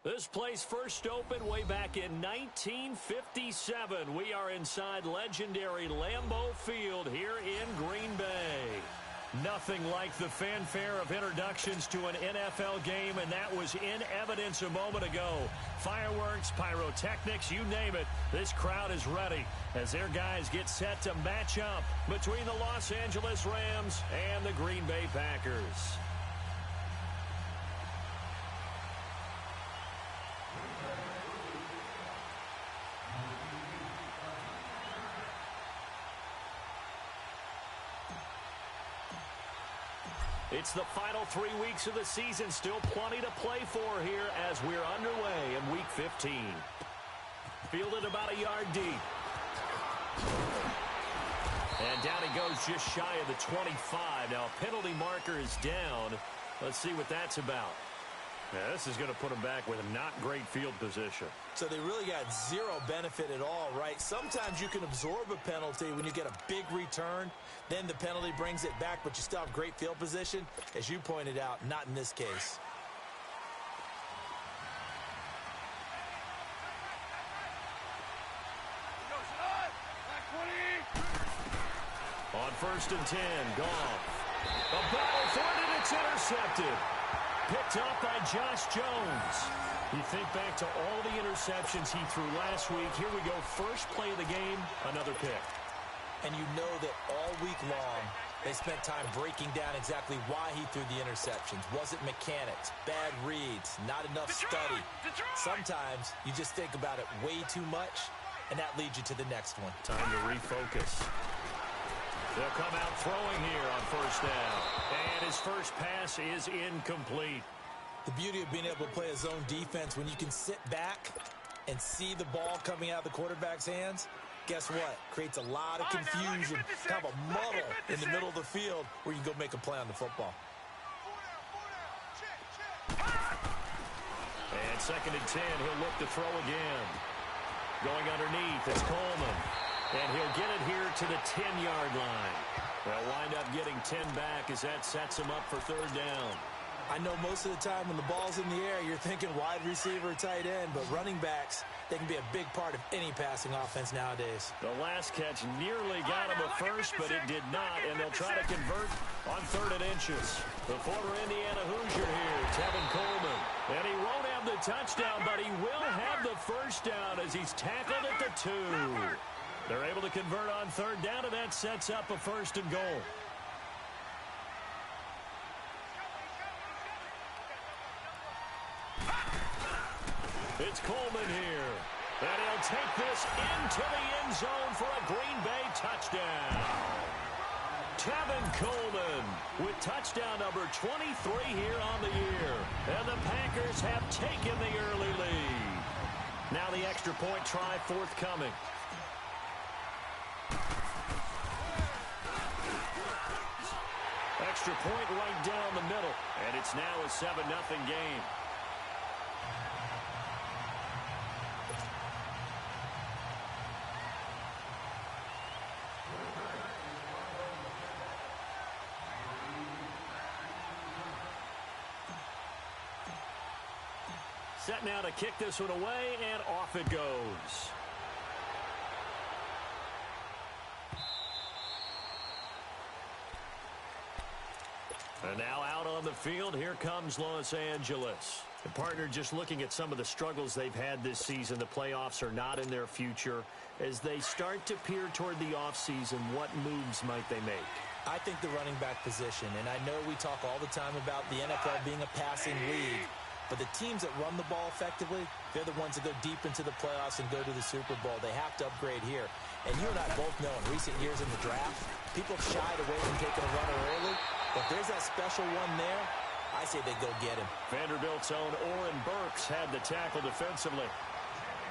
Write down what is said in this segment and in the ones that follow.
This place first opened way back in 1957. We are inside legendary Lambeau Field here in Green Bay. Nothing like the fanfare of introductions to an NFL game, and that was in evidence a moment ago. Fireworks, pyrotechnics, you name it. This crowd is ready as their guys get set to match up between the Los Angeles Rams and the Green Bay Packers. It's the final 3 weeks of the season. Still plenty to play for here as we're underway in Week 15. Fielded about a yard deep. And down he goes just shy of the 25. Now a penalty marker is down. Let's see what that's about. Yeah, this is going to put them back with a not great field position. So they really got zero benefit at all, right? Sometimes you can absorb a penalty when you get a big return. Then the penalty brings it back, but you still have great field position. As you pointed out, not in this case. On 1st and 10, Goff. A battle for it, and it's intercepted. Picked up by Josh Jones. You think back to all the interceptions he threw last week. Here we go, first play of the game, another pick. And you know that all week long, they spent time breaking down exactly why he threw the interceptions. Was it mechanics, bad reads, not enough study? Sometimes you just think about it way too much, and that leads you to the next one. Time to refocus. They'll come out throwing here on 1st down. And his first pass is incomplete. The beauty of being able to play a zone defense, when you can sit back and see the ball coming out of the quarterback's hands, guess what? Creates a lot of confusion, kind of a muddle in the middle of the field where you can go make a play on the football. And 2nd and 10, he'll look to throw again. Going underneath, it's Coleman. And he'll get it here to the 10-yard line. They'll wind up getting 10 back as that sets him up for 3rd down. I know most of the time when the ball's in the air, you're thinking wide receiver, tight end, but running backs, they can be a big part of any passing offense nowadays. The last catch nearly got him a first, but it did not, and they'll try to convert on 3rd and inches. The former Indiana Hoosier here, Tevin Coleman. And he won't have the touchdown, but he will have the first down as he's tackled at the 2. They're able to convert on 3rd down, and that sets up a 1st and goal. It's Coleman here. And he'll take this into the end zone for a Green Bay touchdown. Tevin Coleman with touchdown number 23 here on the year. And the Packers have taken the early lead. Now the extra point try forthcoming. Extra point right down the middle. And it's now a 7-0 game. Set now to kick this one away, and off it goes. And now out on the field, here comes Los Angeles. The partner, just looking at some of the struggles they've had this season, the playoffs are not in their future. As they start to peer toward the offseason, what moves might they make? I think the running back position, and I know we talk all the time about the NFL being a passing league, but the teams that run the ball effectively, they're the ones that go deep into the playoffs and go to the Super Bowl. They have to upgrade here. And you and I both know in recent years in the draft, people shied away from taking a runner early. But there's that special one there, I say they go get him. Vanderbilt's own Oren Burks had the tackle defensively.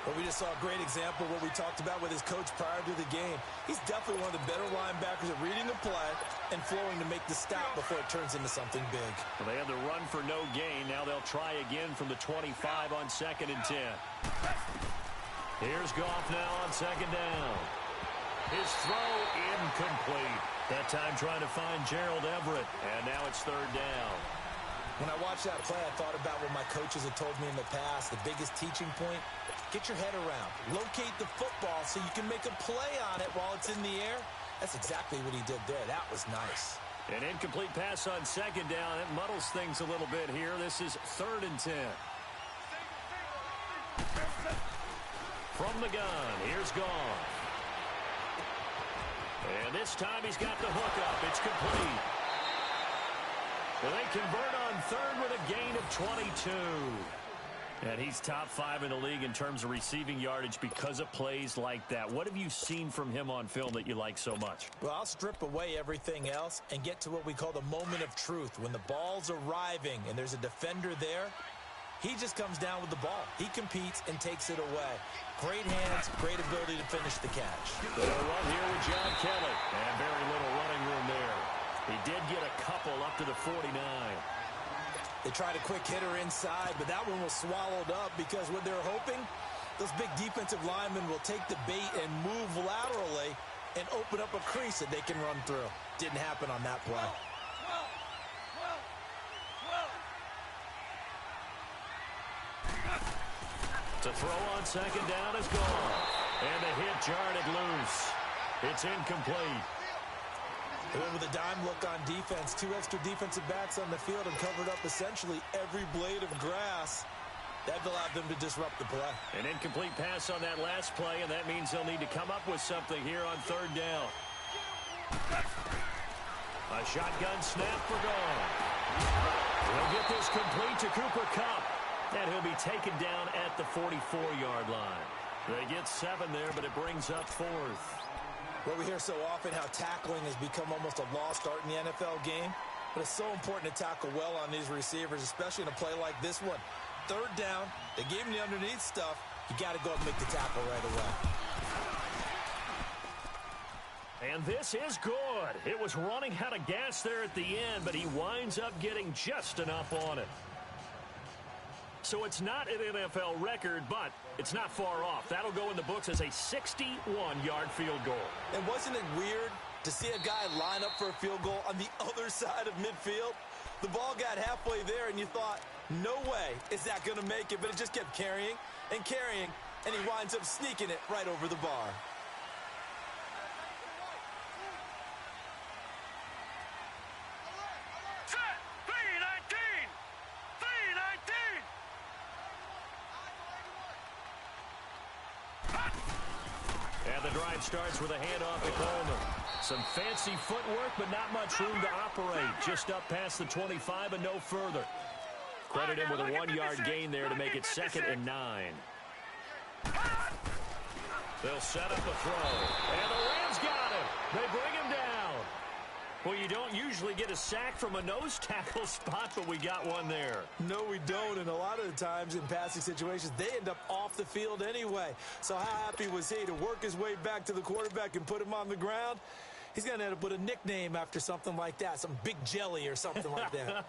But we just saw a great example of what we talked about with his coach prior to the game. He's definitely one of the better linebackers at reading the play and flowing to make the stop before it turns into something big. Well, they had the run for no gain. Now they'll try again from the 25 on 2nd and 10. Here's Goff now on 2nd down. His throw incomplete. That time trying to find Gerald Everett. And now it's 3rd down. When I watched that play, I thought about what my coaches had told me in the past. The biggest teaching point, get your head around. Locate the football so you can make a play on it while it's in the air. That's exactly what he did there. That was nice. An incomplete pass on second down. It muddles things a little bit here. This is 3rd and 10. From the gun, here's Gone. And this time he's got the hook up. It's complete. They convert on 3rd with a gain of 22. And he's top 5 in the league in terms of receiving yardage because of plays like that. What have you seen from him on film that you like so much? Well, I'll strip away everything else and get to what we call the moment of truth. When the ball's arriving and there's a defender there, he just comes down with the ball. He competes and takes it away. Great hands, great ability to finish the catch. They'll run here with John Kelly. And very little running room there. He did get a couple up to the 49. They tried a quick hitter inside, but that one was swallowed up because what they're hoping, those big defensive linemen will take the bait and move laterally and open up a crease that they can run through. Didn't happen on that play. To throw on second down is gone. And the hit jarred it loose. It's incomplete. They went with a dime look on defense. 2 extra defensive backs on the field and covered up essentially every blade of grass. That allowed them to disrupt the play. An incomplete pass on that last play, and that means they'll need to come up with something here on 3rd down. A shotgun snap for Gone. He'll get this complete to Cooper Kupp. And he'll be taken down at the 44-yard line. They get 7 there, but it brings up 4th. Well, we hear so often how tackling has become almost a lost art in the NFL game. But it's so important to tackle well on these receivers, especially in a play like this one. 3rd down, they gave him the underneath stuff. You got to go and make the tackle right away. And this is good. It was running out of gas there at the end, but he winds up getting just enough on it. So it's not an NFL record, but it's not far off. That'll go in the books as a 61-yard field goal. And wasn't it weird to see a guy line up for a field goal on the other side of midfield? The ball got halfway there, and you thought, no way is that going to make it. But it just kept carrying, and he winds up sneaking it right over the bar. Starts with a handoff to Coleman. Some fancy footwork, but not much room to operate. Just up past the 25 and no further. Credit him with a 1-yard gain there to make it 2nd and 9. They'll set up a throw. And the Rams got him. They bring him down. Well, you don't usually get a sack from a nose tackle spot, but we got one there. No, we don't, and a lot of the times in passing situations, they end up off the field anyway. So how happy was he to work his way back to the quarterback and put him on the ground? He's going to end up with a nickname after something like that, some Big Jelly or something like that.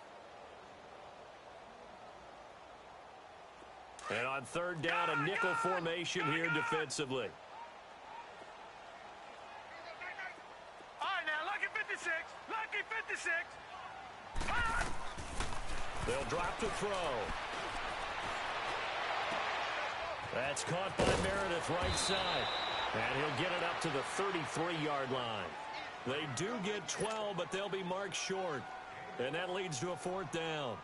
And on 3rd down, a nickel formation here defensively. Lucky 56. They'll drop to throw. That's caught by Meredith right side. And he'll get it up to the 33-yard line. They do get 12, but they'll be marked short. And that leads to a 4th down.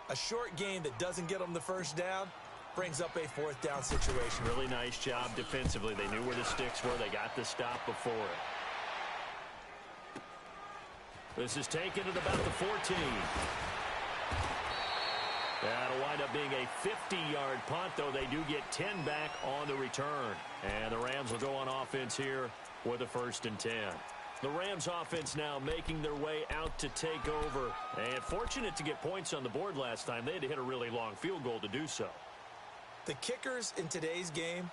A short gain that doesn't get them the 1st down brings up a 4th down situation. Really nice job defensively. They knew where the sticks were. They got the stop before it. This is taken at about the 14. That'll wind up being a 50-yard punt, though they do get 10 back on the return. And the Rams will go on offense here with a 1st and 10. The Rams offense now making their way out to take over. And fortunate to get points on the board last time. They had to hit a really long field goal to do so. The kickers in today's game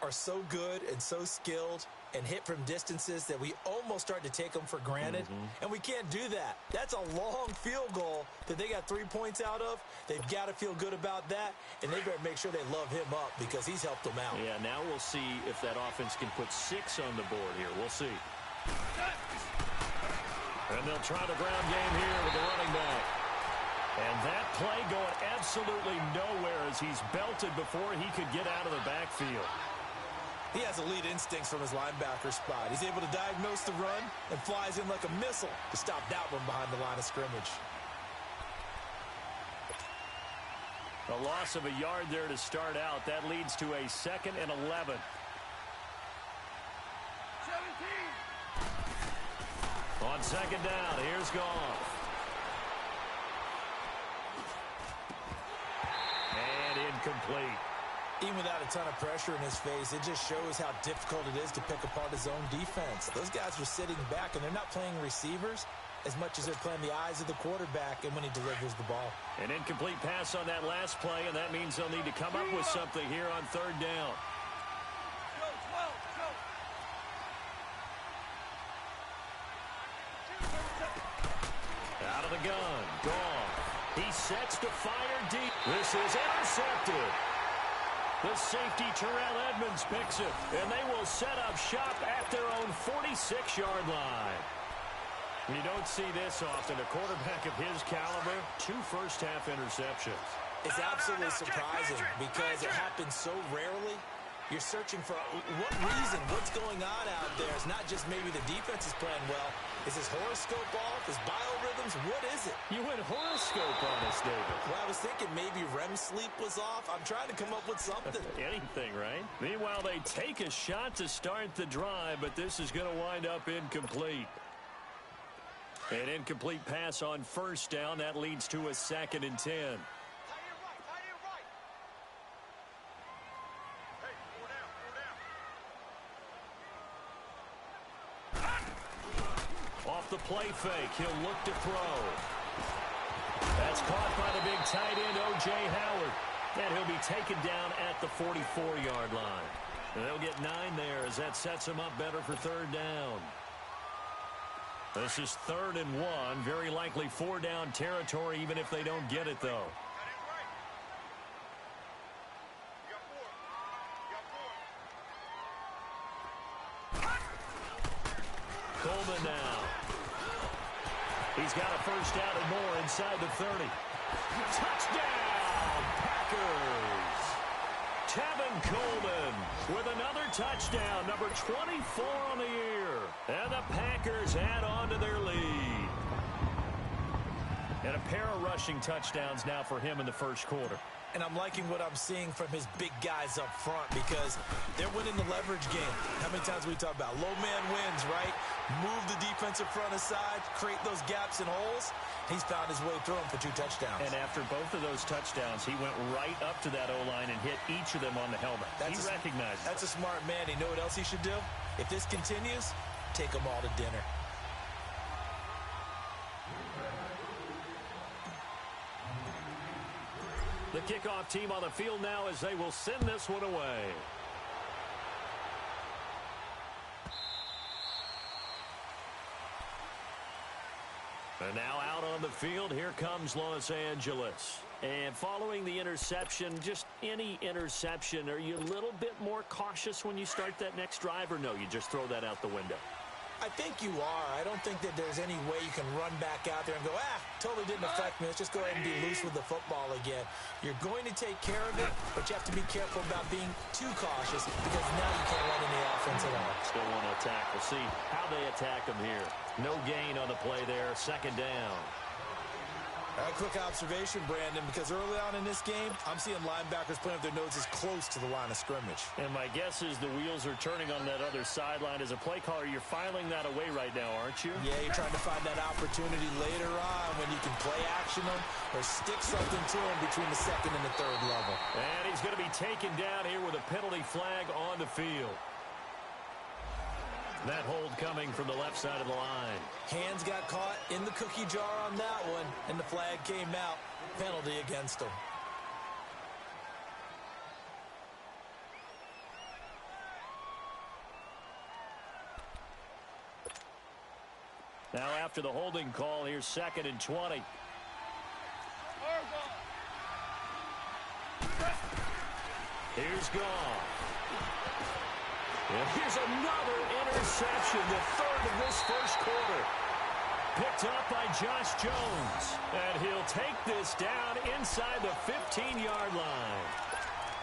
are so good and so skilled and hit from distances that we almost start to take them for granted. And we can't do that. That's a long field goal that they got 3 points out of. They've got to feel good about that, and they better make sure they love him up because he's helped them out. Yeah, now we'll see if that offense can put 6 on the board here. We'll see. And they'll try the ground game here with the running back. And play going absolutely nowhere as he's belted before he could get out of the backfield. He has elite instincts from his linebacker spot. He's able to diagnose the run and flies in like a missile to stop that one behind the line of scrimmage. A loss of a yard there to start out. That leads to a 2nd and 11. 17. On 2nd down, here's Goff. And incomplete. Even without a ton of pressure in his face, it just shows how difficult it is to pick apart his own defense. Those guys are sitting back, and they're not playing receivers as much as they're playing the eyes of the quarterback and when he delivers the ball. An incomplete pass on that last play, and that means they'll need to come up with something here on 3rd down. Out of the gun, Goff. He sets to fire deep. This is intercepted. The safety, Terrell Edmonds, picks it, and they will set up shop at their own 46-yard line. You don't see this often. A quarterback of his caliber, 2 first-half interceptions. It's absolutely surprising because it happens so rarely. You're searching for what reason, what's going on out there. It's not just maybe the defense is playing well. Is his horoscope off? His biorhythms? What is it? You went horoscope on us, David. Well, I was thinking maybe REM sleep was off. I'm trying to come up with something. Anything, right? Meanwhile, they take a shot to start the drive, but this is going to wind up incomplete. An incomplete pass on 1st down. That leads to a 2nd and 10. Off the play fake, he'll look to throw. That's caught by the big tight end, O.J. Howard. And he'll be taken down at the 44-yard line. And they'll get 9 there as that sets him up better for 3rd down. This is 3rd and 1. Very likely 4-down territory, even if they don't get it, though. Coleman now. He's got a 1st down and more inside the 30. Touchdown, Packers! Tevin Coleman with another touchdown, number 24 on the year. And the Packers add on to their lead. And a pair of rushing touchdowns now for him in the 1st quarter. And I'm liking what I'm seeing from his big guys up front because they're winning the leverage game. How many times we talk about low man wins, right? Move the defensive front aside, create those gaps and holes. He's found his way through them for 2 touchdowns. And after both of those touchdowns, he went right up to that O-line and hit each of them on the helmet. He recognized it. That's a smart man. You know what else he should do? If this continues, take them all to dinner. The kickoff team on the field now as they will send this one away. And now out on the field, here comes Los Angeles. And following the interception, just any interception, are you a little bit more cautious when you start that next drive, or no, you just throw that out the window? I think you are. I don't think that there's any way you can run back out there and go, totally didn't affect me. Let's just go ahead and be loose with the football again. You're going to take care of it, but you have to be careful about being too cautious because now you can't run any offense at all. Still want to attack. We'll see how they attack them here. No gain on the play there. 2nd down. A quick observation, Brandon, because early on in this game, I'm seeing linebackers putting up their noses close to the line of scrimmage. And my guess is the wheels are turning on that other sideline. As a play caller, you're filing that away right now, aren't you? Yeah, you're trying to find that opportunity later on when you can play action them or stick something to them between the 2nd and the 3rd level. And he's going to be taken down here with a penalty flag on the field. That hold coming from the left side of the line. Hands got caught in the cookie jar on that one, and the flag came out. Penalty against him. Now after the holding call, here's 2nd and 20. Here's Goff. And here's another interception, the 3rd of this 1st quarter. Picked up by Josh Jones. And he'll take this down inside the 15-yard line.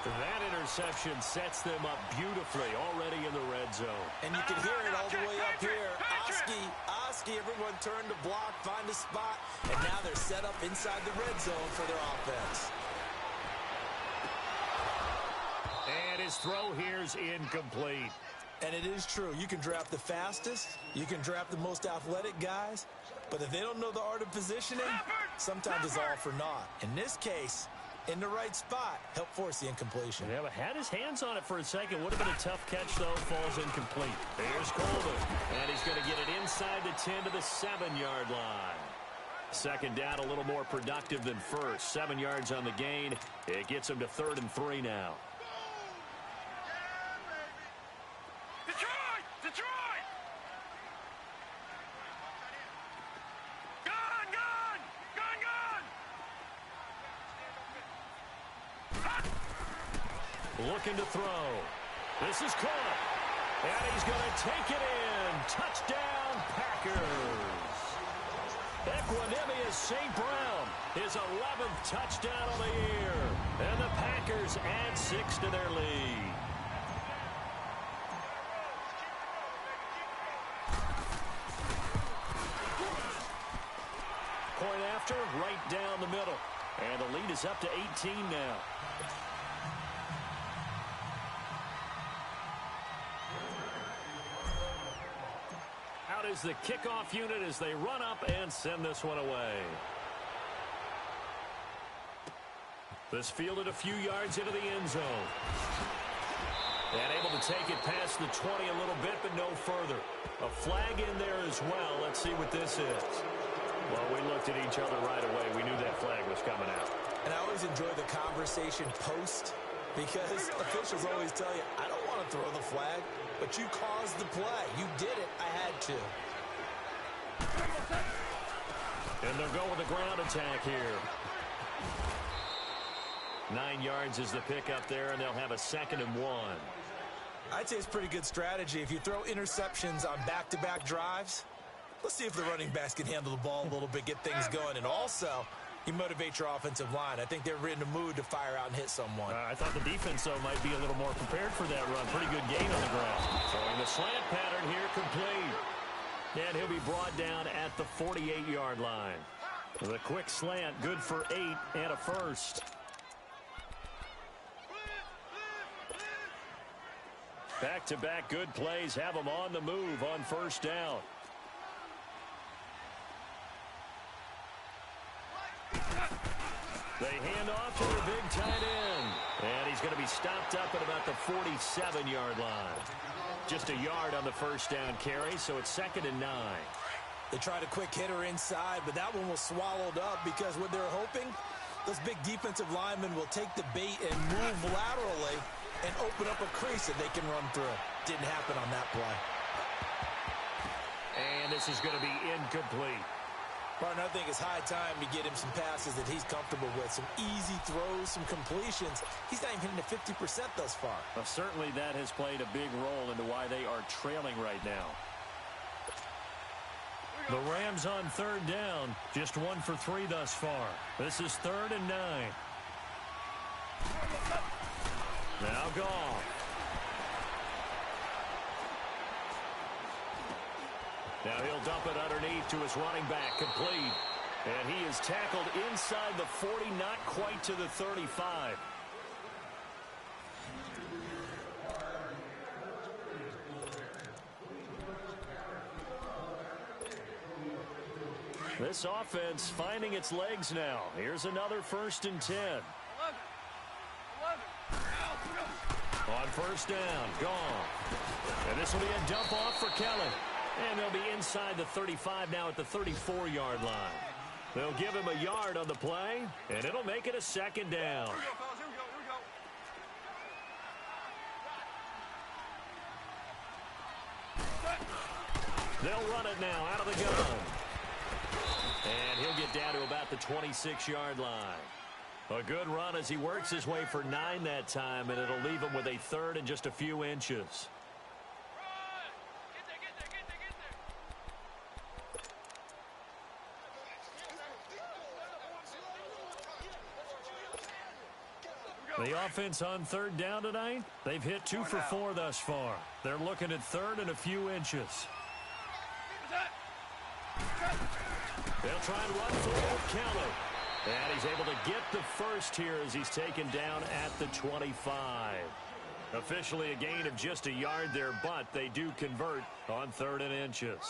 That interception sets them up beautifully already in the red zone. And you can hear it all the way up here. Oski, everyone turned to block, find a spot, and now they're set up inside the red zone for their offense. And his throw here's incomplete. And it is true. You can draft the fastest, you can draft the most athletic guys, but if they don't know the art of positioning, sometimes it's all for naught. In this case, in the right spot, help force the incompletion. Yeah, but had his hands on it for a second. Would have been a tough catch, though. Falls incomplete. Here's Coleman. And he's going to get it inside the 10 to the 7-yard line. Second down, a little more productive than first. 7 yards on the gain. It gets him to 3rd and 3 now. Detroit! Looking to throw. This is caught. And he's going to take it in. Touchdown, Packers. Equanimous St. Brown, his 11th touchdown of the year. And the Packers add 6 to their lead. Point after, right down the middle. And the lead is up to 18 now. Out is the kickoff unit as they run up and send this one away. This fielded a few yards into the end zone. And able to take it past the 20 a little bit, but no further. A flag in there as well. Let's see what this is. Well, we looked at each other right away. We knew that flag was coming out. And I always enjoy the conversation post because officials always tell you, I don't want to throw the flag, but you caused the play. You did it. I had to. And they'll go with a ground attack here. 9 yards is the pickup there, and they'll have a 2nd and 1. I'd say it's pretty good strategy. If you throw interceptions on back-to-back drives, let's see if the running backs can handle the ball a little bit, get things going. And also, you motivate your offensive line. I think they're in the mood to fire out and hit someone. I thought the defense, though, might be a little more prepared for that run. Pretty good gain on the ground. Throwing the slant pattern here complete. And he'll be brought down at the 48-yard line. The quick slant, good for 8 and a first. Back-to-back good plays have them on the move on first down. They hand off to their big tight end. And he's going to be stopped up at about the 47-yard line. Just a yard on the first down carry, so it's 2nd and 9. They tried a quick hitter inside, but that one was swallowed up because what they're hoping, those big defensive linemen will take the bait and move laterally and open up a crease that they can run through. Didn't happen on that play. And this is going to be incomplete. Martin, I think it's high time to get him some passes that he's comfortable with. Some easy throws, some completions. He's not even hitting the 50% thus far. Well, certainly that has played a big role into why they are trailing right now. The Rams on 3rd down. Just 1 for 3 thus far. This is 3rd and 9. Now Goff. Now he'll dump it underneath to his running back, complete. And he is tackled inside the 40, not quite to the 35. This offense finding its legs now. Here's another 1st and 10. On first down, Goff. And this will be a dump off for Kelly. And they'll be inside the 35 now at the 34-yard line. They'll give him a yard on the play, and it'll make it a 2nd down. They'll run it now out of the gun. And he'll get down to about the 26-yard line. A good run as he works his way for 9 that time, and it'll leave him with a 3rd and just a few inches. The offense on third down tonight, they've hit 2 for 4 thus far. They're looking at third and a few inches. They'll try and run for it with Kelly. And he's able to get the first here as he's taken down at the 25. Officially a gain of just a yard there, but they do convert on third and inches.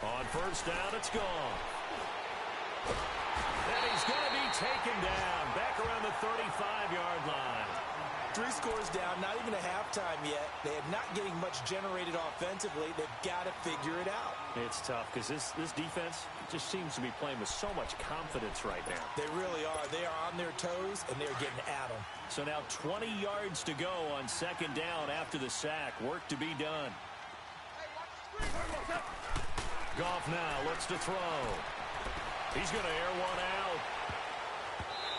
On first down, it's gone. And he's going to be taken down back around the 35-yard line. 3 scores down, not even a halftime yet. They are not getting much generated offensively. They've got to figure it out. It's tough because this defense just seems to be playing with so much confidence right now. They really are. They are on their toes, and they're getting at them. So now 20 yards to go on second down after the sack. Work to be done. Goff now looks to throw. He's going to air one out.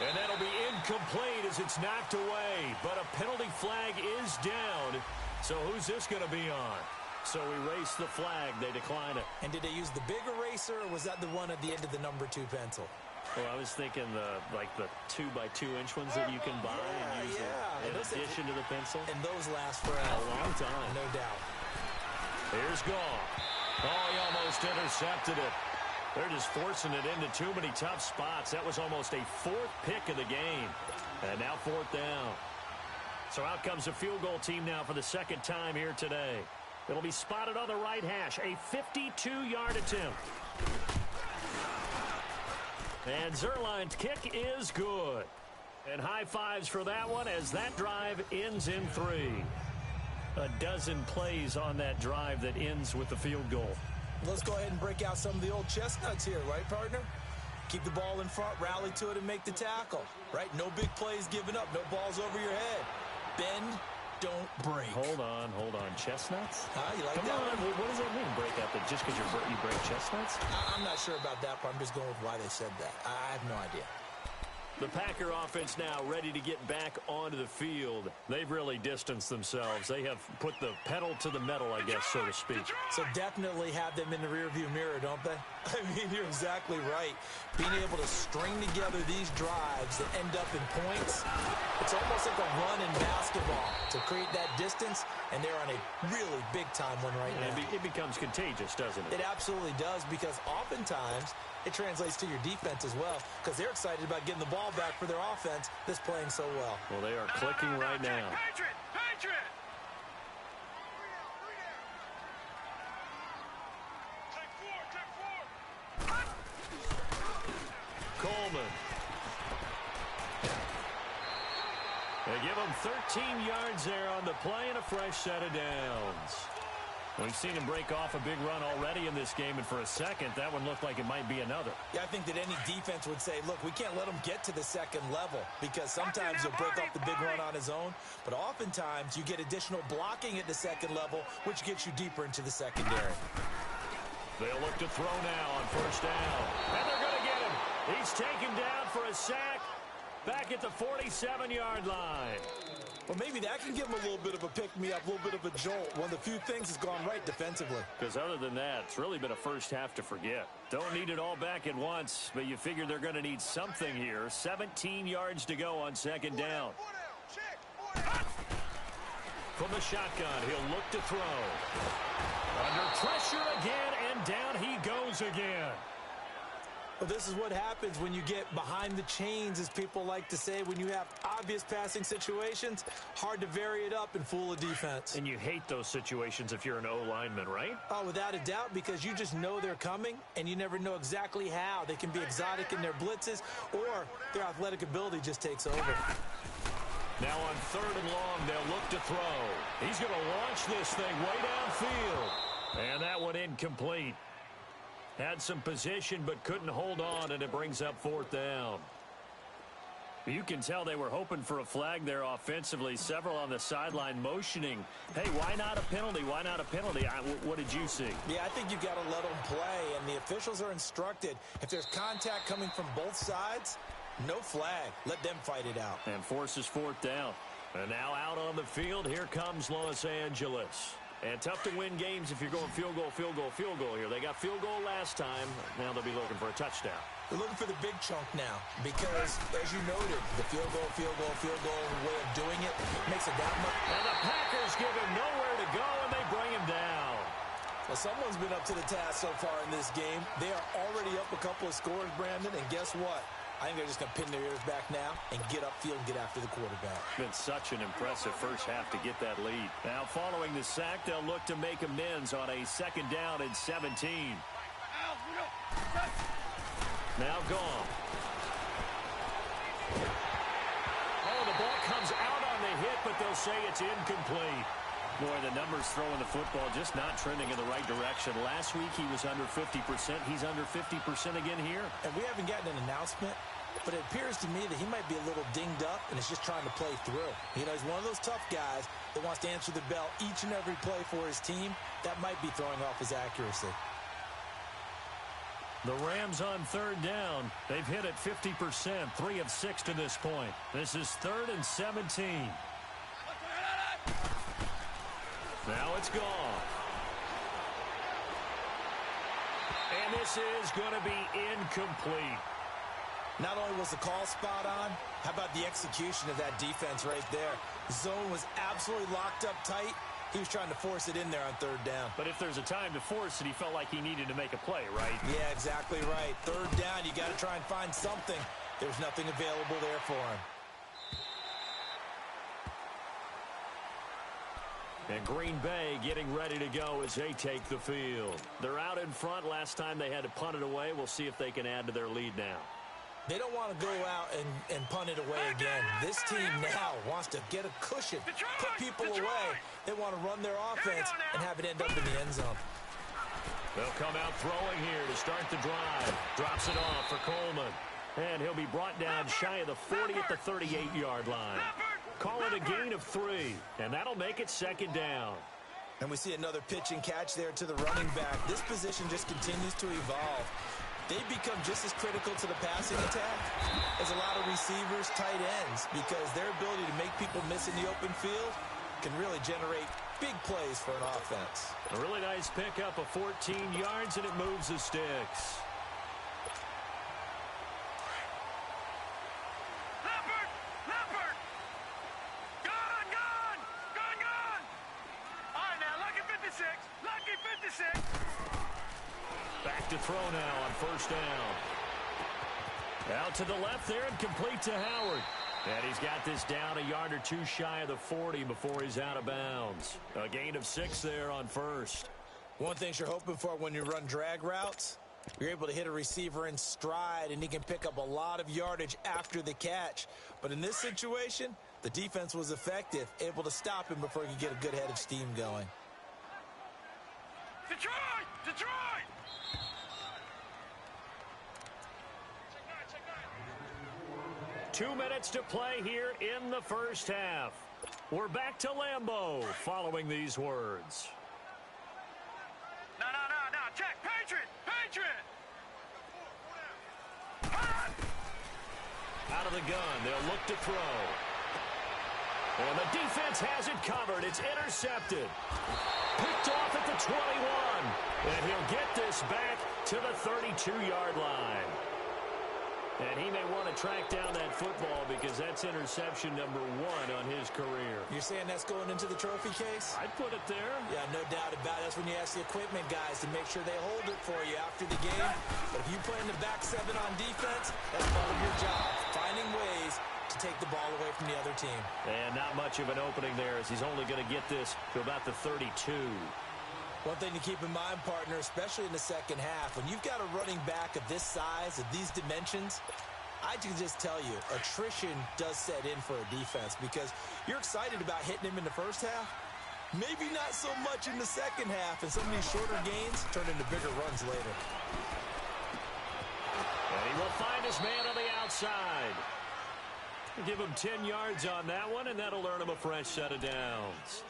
And that'll be incomplete as it's knocked away. But a penalty flag is down. So who's this going to be on? So erase the flag. They decline it. And did they use the big eraser, or was that the one at the end of the number 2 pencil? Well, I was thinking the 2x2-inch ones that you can buy and use in addition to the pencil. And those last for a long time. No doubt. Here's Goff. Oh, he almost intercepted it. They're just forcing it into too many tough spots. That was almost a 4th pick of the game. And now 4th down. So out comes the field goal team now for the second time here today. It'll be spotted on the right hash. A 52-yard attempt. And Zerline's kick is good. And high fives for that one as that drive ends in 3. A dozen plays on that drive that ends with the field goal. Let's go ahead and break out some of the old chestnuts here, right, partner? Keep the ball in front, rally to it, and make the tackle, right? No big plays given up, no balls over your head. Bend, don't break. Hold on. Chestnuts? You like Come that on, one? what does that mean, break out? Just because you break chestnuts? I'm not sure about that, but I'm just going with why they said that. I have no idea. The Packer offense now ready to get back onto the field. They've really distanced themselves. They have put the pedal to the metal, I guess, so to speak. So definitely have them in the rearview mirror, don't they? I mean, you're exactly right. Being able to string together these drives that end up in points, it's almost like a run in basketball to create that distance, and they're on a really big-time one right now. It becomes contagious, doesn't it? It absolutely does, because oftentimes it translates to your defense as well, because they're excited about getting the ball back for their offense that's playing so well. Well, they are clicking right now. Patriot! Coleman. They give him 13 yards there on the play and a fresh set of downs. We've seen him break off a big run already in this game, and for a second, that one looked like it might be another. Yeah, I think that any defense would say, look, we can't let him get to the second level, because sometimes he'll break off the big run on his own, but oftentimes you get additional blocking at the second level, which gets you deeper into the secondary. They'll look to throw now on first down. And they're going to get him. He's taken down for a sack. back at the 47-yard line. Well, maybe that can give him a little bit of a pick-me-up, a little bit of a jolt. One of the few things that's gone right defensively. Because other than that, it's really been a first half to forget. Don't need it all back at once, but you figure they're going to need something here. 17 yards to go on second down. From the shotgun, he'll look to throw. Under pressure again, and down he goes again. Well, this is what happens when you get behind the chains, as people like to say. When you have obvious passing situations, hard to vary it up and fool a defense. And you hate those situations if you're an O-lineman, right? Oh, without a doubt, because you just know they're coming, and you never know exactly how. They can be exotic in their blitzes, or their athletic ability just takes over. Now on 3rd and long, they'll look to throw. He's going to launch this thing way downfield. And that one incomplete. Had some position but couldn't hold on, and it brings up 4th down. You can tell they were hoping for a flag there offensively. Several on the sideline motioning. Hey, why not a penalty? Why not a penalty? What did you see? Yeah, I think you've got to let them play, and the officials are instructed. If there's contact coming from both sides, no flag. Let them fight it out. And forces 4th down. And now out on the field, here comes Los Angeles. And tough to win games if you're going field goal, field goal, field goal here. They got field goal last time. Now they'll be looking for a touchdown. They're looking for the big chunk now because, as you noted, the field goal way of doing it makes it that much. And the Packers give him nowhere to go, and they bring him down. Well, someone's been up to the task so far in this game. They are already up a couple of scores, Brandon, and guess what? I think they're just going to pin their ears back now and get upfield and get after the quarterback. Been such an impressive first half to get that lead. Now following the sack, they'll look to make amends on a 2nd down and 17. Now gone. Oh, the ball comes out on the hit, but they'll say it's incomplete. Boy, the numbers throwing the football just not trending in the right direction. Last week he was under 50%. He's under 50% again here. And we haven't gotten an announcement, but it appears to me that he might be a little dinged up and is just trying to play through. You know, he's one of those tough guys that wants to answer the bell each and every play for his team. That might be throwing off his accuracy. The Rams on 3rd down. They've hit it 50%, 3 of 6 to this point. This is 3rd and 17. Now it's gone. And this is going to be incomplete. Not only was the call spot on, how about the execution of that defense right there? The zone was absolutely locked up tight. He was trying to force it in there on 3rd down. But if there's a time to force it, he felt like he needed to make a play, right? Yeah, exactly right. 3rd down, you got to try and find something. There's nothing available there for him. And Green Bay getting ready to go as they take the field. They're out in front. Last time they had to punt it away. We'll see if they can add to their lead now. They don't want to go out and punt it away again. This team now wants to get a cushion, put people away. They want to run their offense and have it end up in the end zone. They'll come out throwing here to start the drive. Drops it off for Coleman. And he'll be brought down shy of the 40 at the 38-yard line. Call it a gain of 3, and that'll make it 2nd down. And we see another pitch and catch there to the running back. This position just continues to evolve. They become just as critical to the passing attack as a lot of receivers, tight ends, because their ability to make people miss in the open field can really generate big plays for an offense. A really nice pickup of 14 yards, and it moves the sticks. Back to throw now on 1st down. Out to the left there and complete to Howard. And he's got this down a yard or 2 shy of the 40 before he's out of bounds. A gain of 6 there on 1st. One thing you're hoping for when you run drag routes, you're able to hit a receiver in stride, and he can pick up a lot of yardage after the catch. But in this situation, the defense was effective, able to stop him before he could get a good head of steam going. Detroit! Detroit! 2 minutes to play here in the first half. We're back to Lambeau following these words. No. Check. Patriot! Out Out of the gun, they'll look to throw. And the defense has it covered. It's intercepted. Picked off at the 21. And he'll get this back to the 32-yard line. And he may want to track down that football because that's interception number 1 on his career. You're saying that's going into the trophy case? I'd put it there. Yeah, no doubt about it. That's when you ask the equipment guys to make sure they hold it for you after the game. But if you play in the back 7 on defense, that's part of your job, finding ways to take the ball away from the other team. And not much of an opening there as he's only going to get this to about the 32. One thing to keep in mind, partner, especially in the second half, when you've got a running back of this size, of these dimensions, I can just tell you, attrition does set in for a defense because you're excited about hitting him in the first half. Maybe not so much in the second half, and some of these shorter gains turn into bigger runs later. And he will find his man on the outside. Give him 10 yards on that one, and that'll earn him a fresh set of downs.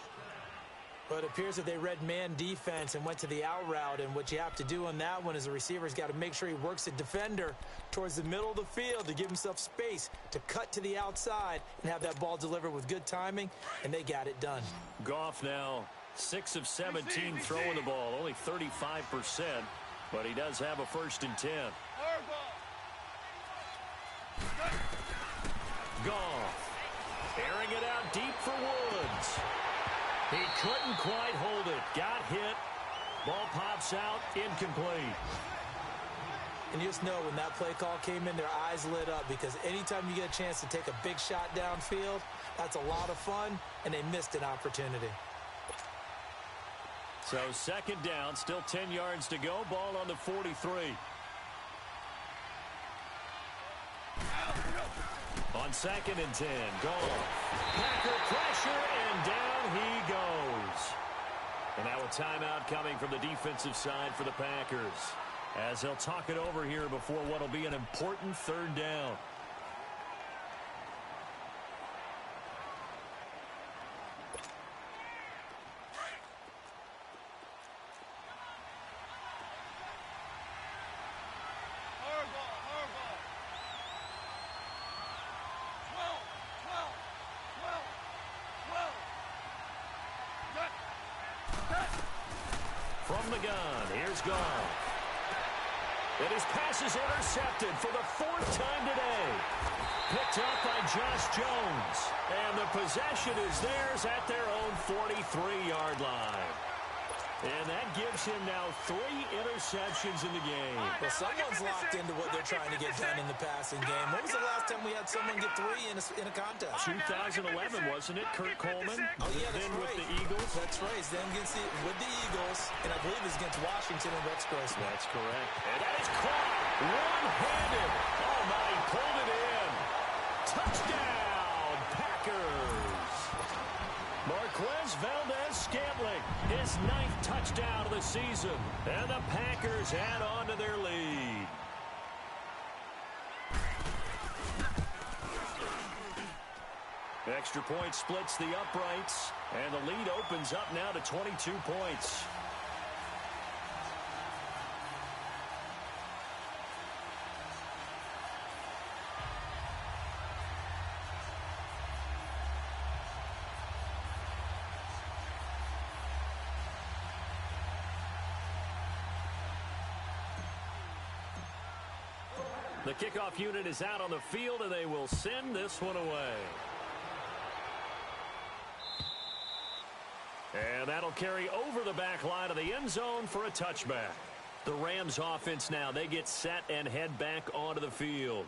But it appears that they read man defense and went to the out route, and what you have to do on that one is the receiver's got to make sure he works the defender towards the middle of the field to give himself space to cut to the outside and have that ball delivered with good timing, and they got it done. Goff now 6 of 17 throwing the ball, only 35%, but he does have a 1st and 10. Goff airing it out deep for Woods. He couldn't quite hold it. Got hit. Ball pops out. Incomplete. And you just know when that play call came in, their eyes lit up because anytime you get a chance to take a big shot downfield, that's a lot of fun, and they missed an opportunity. So 2nd down, still 10 yards to go. Ball on the 43. On 2nd and 10, Goff. Packer pressure, and down he goes. And now a timeout coming from the defensive side for the Packers, as they'll talk it over here before what will be an important 3rd down. From the gun, here's Goff. And his pass is intercepted for the 4th time today. Picked up by Josh Jones. And the possession is theirs at their own 43-yard line. And that gives him now 3 interceptions in the game. Well, someone's locked into what they're trying to get done in the passing game. When was the last time we had someone get 3 in a contest? 2011, wasn't it? Kurt Coleman. Oh, yeah, that's then right. with the Eagles. That's right. He's then with the Eagles, and I believe it's against Washington and Rex Grossman. That's correct. And that is caught one-handed. Oh, my, he pulled it in. Touchdown, Packers. Marquez Valdez-Scantling, his 9th touchdown of the season. And the Packers add on to their lead. Extra point splits the uprights, and the lead opens up now to 22 points. The kickoff unit is out on the field, and they will send this one away. And that'll carry over the back line of the end zone for a touchback. The Rams offense now, they get set and head back onto the field.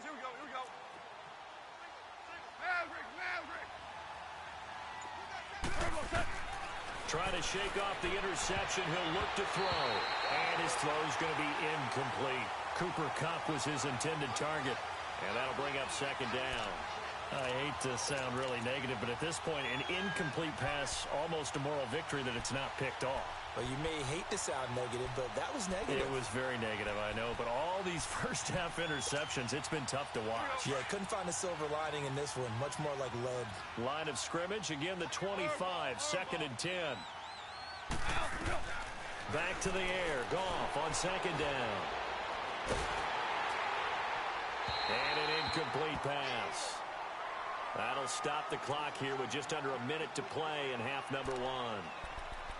Here we go. Maverick. Trying to shake off the interception. He'll look to throw. And his throw is going to be incomplete. Cooper Kupp was his intended target. And that'll bring up second down. I hate to sound really negative, but at this point, an incomplete pass, almost a moral victory that it's not picked off. Well, you may hate to sound negative, but that was negative. It was very negative, I know. But all these first-half interceptions, it's been tough to watch. Yeah, couldn't find a silver lining in this one. Much more like lead. Line of scrimmage, again the 25, second and 10. Back to the air. Goff on second down. And an incomplete pass. That'll stop the clock here with just under a minute to play in half number one.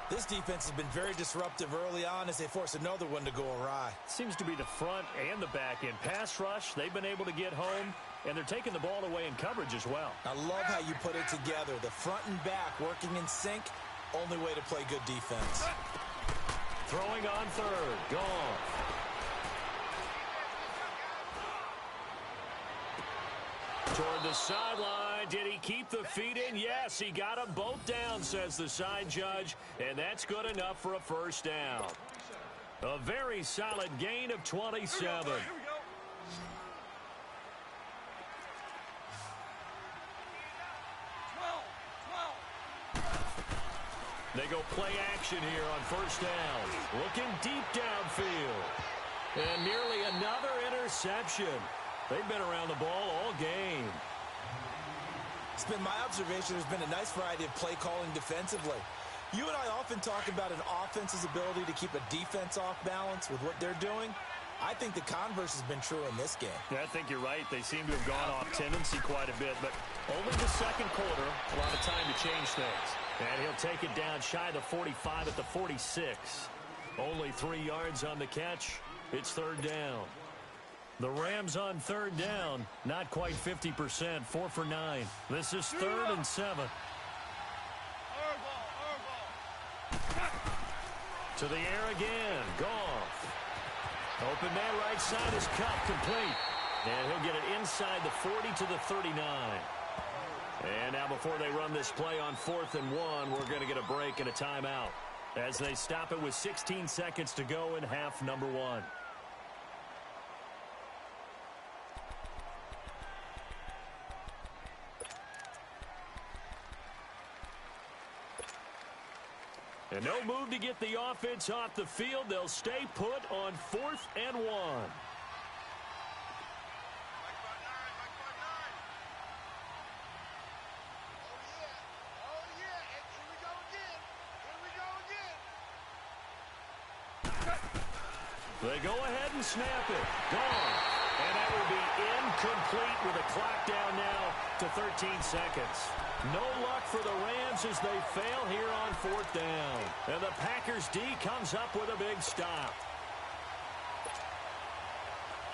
This defense has been very disruptive early on as they force another one to go awry. Seems to be the front and the back end. Pass rush, they've been able to get home, and they're taking the ball away in coverage as well. I love how you put it together. The front and back working in sync, only way to play good defense. Throwing on third, Goff. Toward the sideline. Did he keep the feet in? Yes, he got them both down, says the side judge, and that's good enough for a first down. A very solid gain of 27. Here we go. They go play action here on first down. Looking deep downfield. And nearly another interception. They've been around the ball all game. It's been my observation there's been a nice variety of play calling defensively. You and I often talk about an offense's ability to keep a defense off balance with what they're doing. I think the converse has been true in this game. Yeah, I think you're right. They seem to have gone off tendency quite a bit, but only the second quarter, a lot of time to change things. And he'll take it down shy of the 45 at the 46. Only 3 yards on the catch. It's third down. The Rams on third down, not quite 50%, 4 for 9. This is third and 7. To the air again, Goff. Open man right side is Kupp, complete. And he'll get it inside the 40 to the 39. And now before they run this play on 4th and 1, we're going to get a break and a timeout as they stop it with 16 seconds to go in half number one. And no move to get the offense off the field. They'll stay put on 4th and 1. They go ahead and snap it. Gone. And that will be incomplete with a clock down now to 13 seconds. No luck for the Rams as they fail here on 4th down. And the Packers D comes up with a big stop.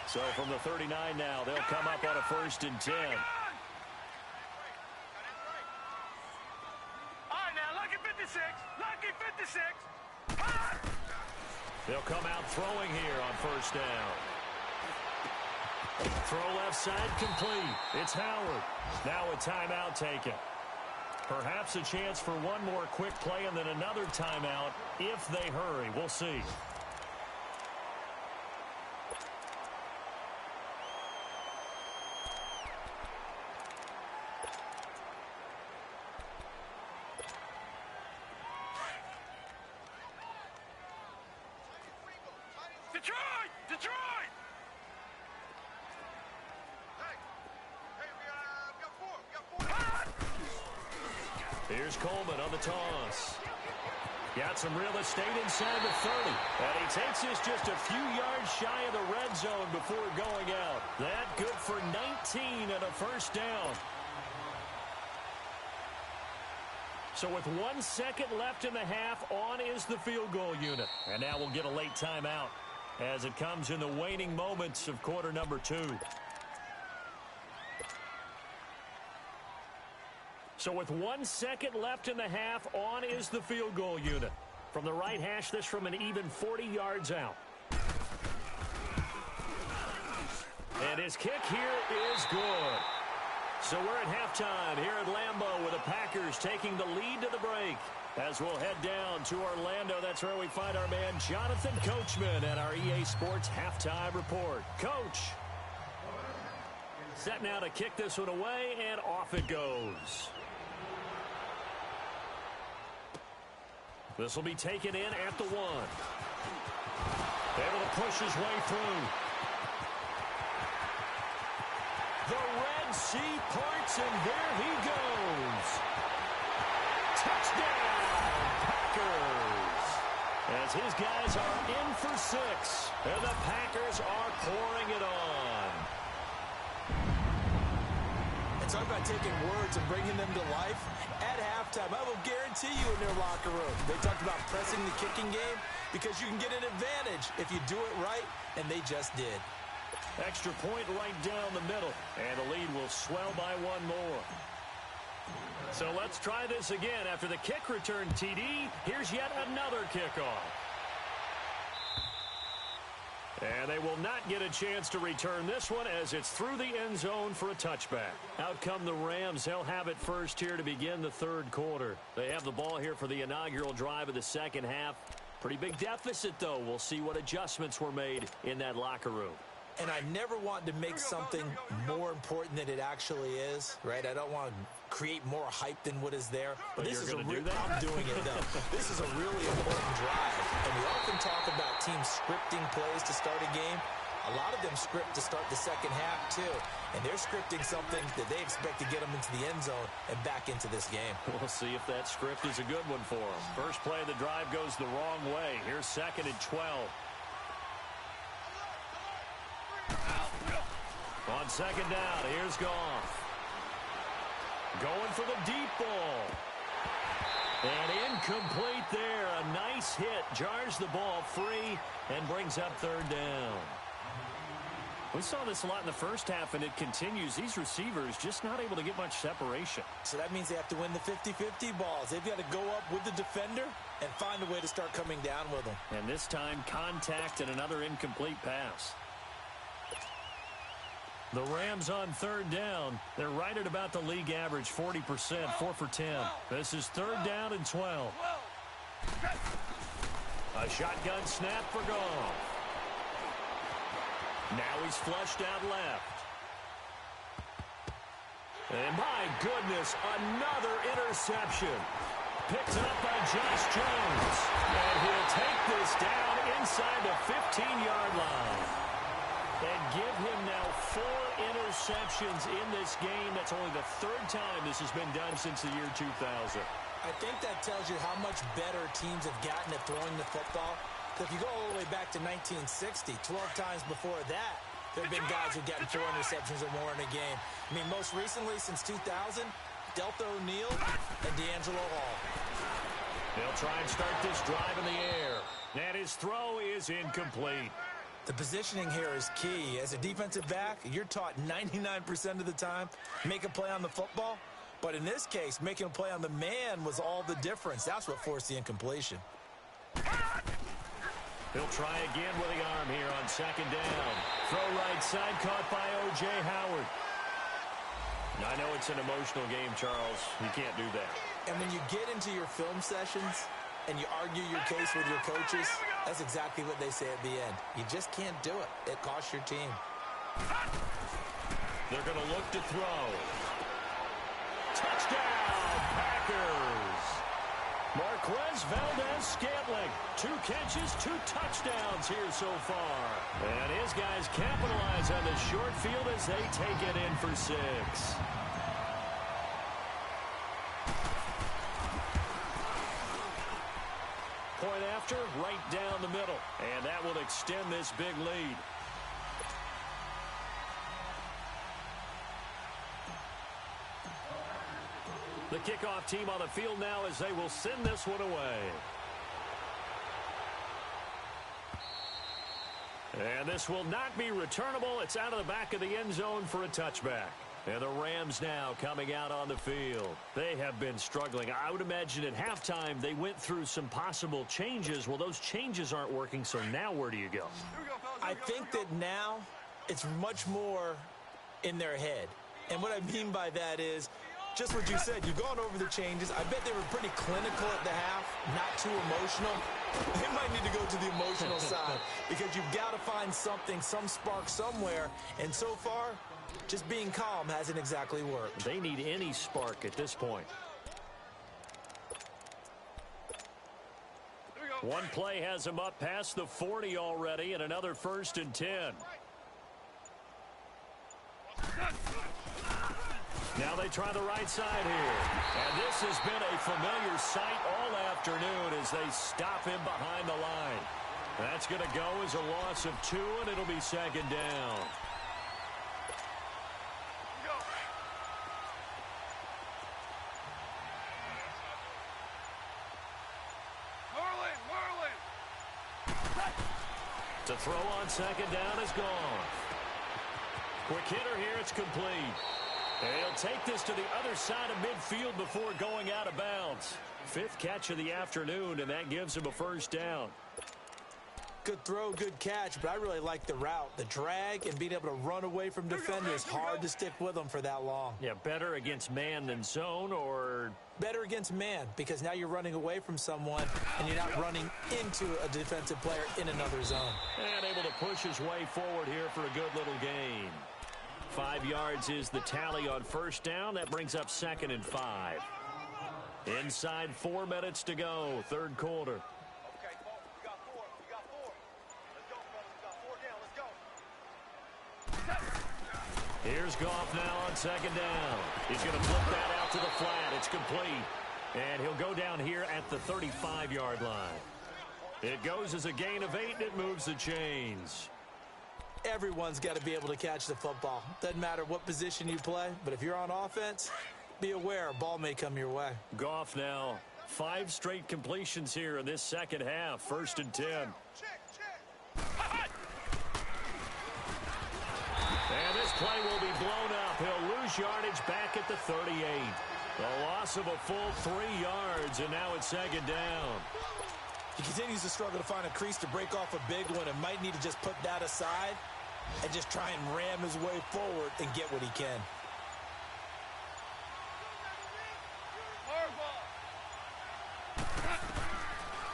So from the 39 now, they'll come up on a 1st and 10. All right, now, lucky 56. Lucky 56. They'll come out throwing here on 1st down. Throw left side complete. It's Howard. Now a timeout taken. Perhaps a chance for one more quick play and then another timeout if they hurry. We'll see. Detroit! Detroit! Hey, we got 4. We got 4. Here's Coleman on the toss. Got some real estate inside the 30. And he takes this just a few yards shy of the red zone before going out. That good for 19 and a 1st down. So with 1 second left in the half, on is the field goal unit. And now we'll get a late timeout as it comes in the waning moments of quarter number 2. So with 1 second left in the half, on is the field goal unit. From the right hash, this from an even 40 yards out. And his kick here is good. So we're at halftime here at Lambeau with the Packers taking the lead to the break. As we'll head down to Orlando, that's where we find our man Jonathan Coachman at our EA Sports Halftime Report. Coach, set now to kick this one away, and off it goes. This will be taken in at the 1. Able to push his way through. The Red Sea parts, and there he goes. Touchdown, Packers. As his guys are in for 6, and the Packers are pouring it on. And talk about taking words and bringing them to life. At halftime, I will guarantee you in their locker room, they talked about pressing the kicking game because you can get an advantage if you do it right, and they just did. Extra point right down the middle, and the lead will swell by 1 more. So let's try this again. After the kick return TD, here's yet another kickoff. And they will not get a chance to return this one as it's through the end zone for a touchback. Out come the Rams. They'll have it first here to begin the 3rd quarter. They have the ball here for the inaugural drive of the 2nd half. Pretty big deficit, though. We'll see what adjustments were made in that locker room. And I never want to make something more important than it actually is, right? I don't want to create more hype than what is there. But this is do that? I'm doing it, though. This is a really important drive. And we often talk about teams scripting plays to start a game. A lot of them script to start the 2nd half, too. And they're scripting something that they expect to get them into the end zone and back into this game. We'll see if that script is a good one for them. First play of the drive goes the wrong way. Here's 2nd and 12. On 2nd down, here's Goff. Going for the deep ball. And incomplete there. A nice hit. Jars the ball free and brings up 3rd down. We saw this a lot in the first half, and it continues. These receivers just not able to get much separation. So that means they have to win the 50-50 balls. They've got to go up with the defender and find a way to start coming down with them. And this time, contact and another incomplete pass. The Rams on 3rd down. They're right at about the league average, 40%, 4 for 10. This is 3rd down and 12. A shotgun snap for Goff. Now he's flushed out left. And my goodness, another interception. Picked up by Josh Jones. And he'll take this down inside the 15-yard line. And give him now 4 interceptions in this game. That's only the 3rd time this has been done since the year 2000. I think that tells you how much better teams have gotten at throwing the football. If you go all the way back to 1960, 12 times before that, there have been guys who've gotten 4 interceptions or more in a game. I mean, most recently, since 2000, Delta O'Neal and D'Angelo Hall. They'll try and start this drive in the air. And his throw is incomplete. The positioning here is key. As a defensive back, you're taught 99% of the time, make a play on the football. But in this case, making a play on the man was all the difference. That's what forced the incompletion. He'll try again with the arm here on 2nd down. Throw right side, caught by O.J. Howard. I know it's an emotional game, Charles. You can't do that. And when you get into your film sessions and you argue your case with your coaches, that's exactly what they say at the end. You just can't do it. It costs your team. They're going to look to throw. Touchdown, Packers. Marquez Valdez-Scantling. 2 catches, 2 touchdowns here so far. And his guys capitalize on the short field as they take it in for 6. Point after, right down the middle. And that will extend this big lead. The kickoff team on the field now as they will send this one away. And this will not be returnable. It's out of the back of the end zone for a touchback. And the Rams now coming out on the field. They have been struggling. I would imagine at halftime they went through some possible changes. Well, those changes aren't working, so now where do you go? I think that now it's much more in their head. And what I mean by that is Just what you said. You've gone over the changes. I bet they were pretty clinical at the half, not too emotional. They might need to go to the emotional side because you've got to find something, some spark somewhere. And so far, just being calm hasn't exactly worked. They need any spark at this point. One play has him up past the 40 already, and another 1st and 10. Now they try the right side here. And this has been a familiar sight all afternoon as they stop him behind the line. That's going to go as a loss of 2, and it'll be 2nd down. To throw on 2nd down is gone. Quick hitter here, it's complete. And he'll take this to the other side of midfield before going out of bounds. 5th catch of the afternoon, and that gives him a 1st down. Good throw, good catch, but I really like the route. The drag and being able to run away from defenders, hard to stick with them for that long. Yeah, better against man than zone, or better against man, because now you're running away from someone and you're not running into a defensive player in another zone. And able to push his way forward here for a good little gain. 5 yards is the tally on 1st down. That brings up 2nd and 5. Inside 4 minutes to go, 3rd quarter. Okay, folks, we got 4. We got 4. Let's go, fellas. We got 4 down. Let's go. Here's Goff now on 2nd down. He's going to flip that out to the flat. It's complete. And he'll go down here at the 35-yard line. It goes as a gain of 8, and it moves the chains. Everyone's got to be able to catch the football. Doesn't matter what position you play, but if you're on offense, be aware a ball may come your way. Goff now, 5 straight completions here in this 2nd half. 1st and 10. And this play will be blown up. He'll lose yardage back at the 38. The loss of a full 3 yards, and now it's 2nd down. He continues to struggle to find a crease to break off a big one and might need to just put that aside and just try and ram his way forward and get what he can.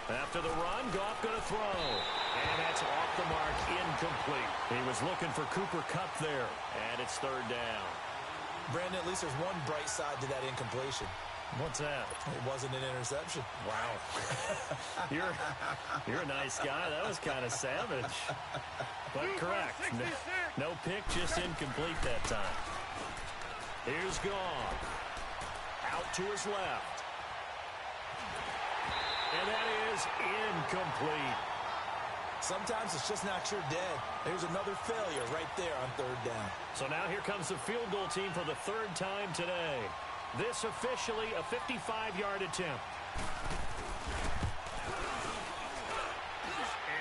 After the run, Goff going to throw. And that's off the mark, incomplete. He was looking for Cooper Kupp there, and it's 3rd down. Brandon, at least there's one bright side to that incompletion. What's that? It wasn't an interception. Wow. You're a nice guy. That was kind of savage. But correct. No pick, just incomplete that time. Here's Goff. Out to his left. And that is incomplete. Sometimes it's just not your day. There's another failure right there on 3rd down. So now here comes the field goal team for the 3rd time today. This officially a 55-yard attempt.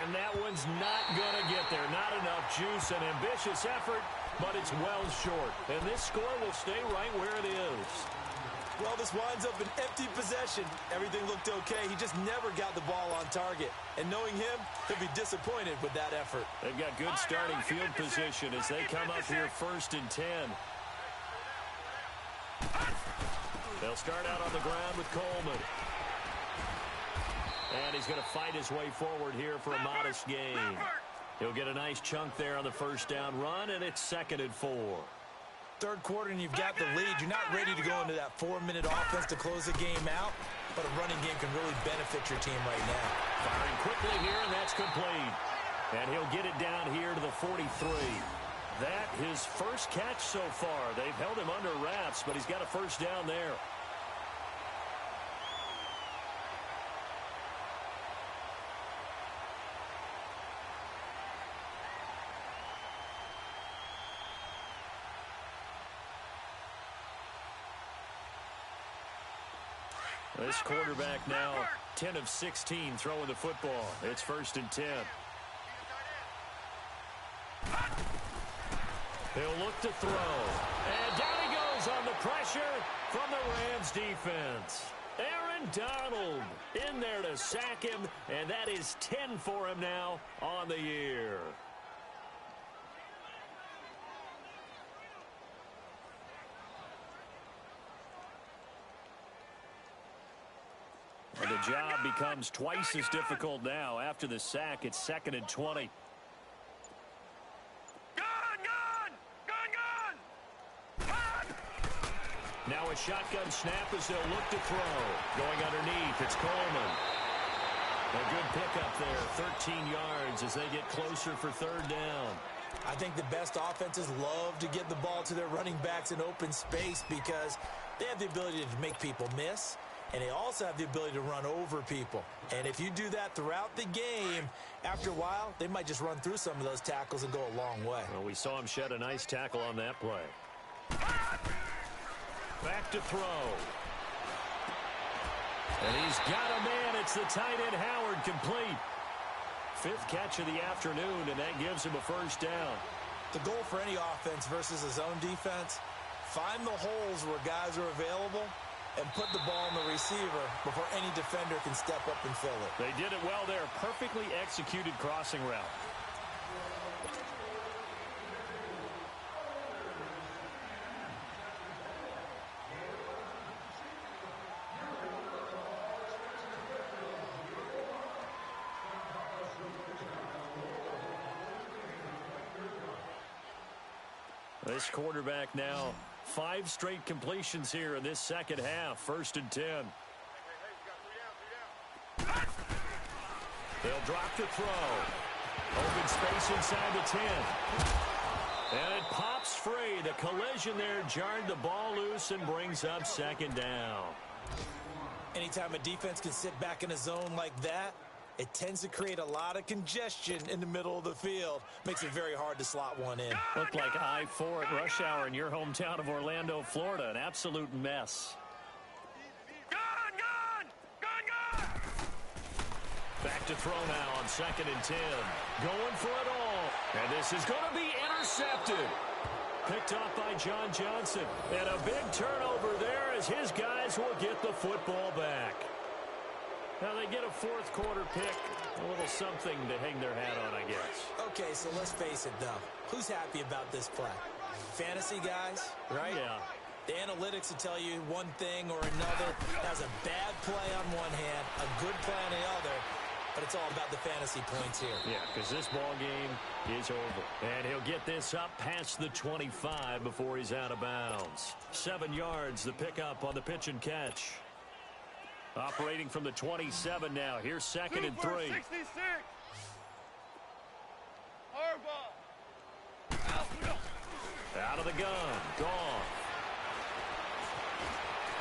And that one's not going to get there. Not enough juice. An ambitious effort, but it's well short. And this score will stay right where it is. Well, this winds up an empty possession. Everything looked okay. He just never got the ball on target. And knowing him, he'll be disappointed with that effort. They've got good starting field position as they come up here 1st and 10. They'll start out on the ground with Coleman. And he's going to fight his way forward here for a modest gain. He'll get a nice chunk there on the 1st down run, and it's 2nd and 4. 3rd quarter, and you've got the lead. You're not ready to go into that 4-minute offense to close the game out, but a running game can really benefit your team right now. Firing quickly here, and that's complete. And he'll get it down here to the 43. That his first catch so far. They've held him under wraps, but he's got a 1st down there. This quarterback now 10 of 16 throwing the football. It's 1st and 10. He'll look to throw. And down he goes on the pressure from the Rams defense. Aaron Donald in there to sack him, and that is 10 for him now on the year. And the job becomes twice as difficult now. After the sack, it's 2nd and 20. Now a shotgun snap as they'll look to throw. Going underneath, it's Coleman. A good pickup there, 13 yards as they get closer for 3rd down. I think the best offenses love to get the ball to their running backs in open space because they have the ability to make people miss, and they also have the ability to run over people. And if you do that throughout the game, after a while, they might just run through some of those tackles and go a long way. Well, we saw him shed a nice tackle on that play. Back to throw. And he's got a man. It's the tight end Howard, complete. 5th catch of the afternoon, and that gives him a 1st down. The goal for any offense versus his own defense, find the holes where guys are available and put the ball in the receiver before any defender can step up and fill it. They did it well there. Perfectly executed crossing route. This quarterback now 5 straight completions here in this second half. 1st and 10. They'll drop the throw. Open space inside the 10. And it pops free. The collision there jarred the ball loose and brings up 2nd down. Anytime a defense can sit back in a zone like that, it tends to create a lot of congestion in the middle of the field. Makes it very hard to slot one in. Looked like I-4 at rush hour in your hometown of Orlando, Florida. An absolute mess. Back to throw now on 2nd and 10. Going for it all. And this is going to be intercepted. Picked off by John Johnson. And a big turnover there as his guys will get the football back. Now they get a 4th quarter pick, a little something to hang their hat on, I guess. Okay, so let's face it, though. Who's happy about this play? Fantasy guys, right? Yeah. The analytics will tell you one thing or another. That's a bad play on one hand, a good play on the other, but it's all about the fantasy points here. Yeah, because this ball game is over. And he'll get this up past the 25 before he's out of bounds. 7 yards, the pickup on the pitch and catch. Operating from the 27 now. Here's 2nd and 3. 66. Hard ball. Out of the gun. Gone.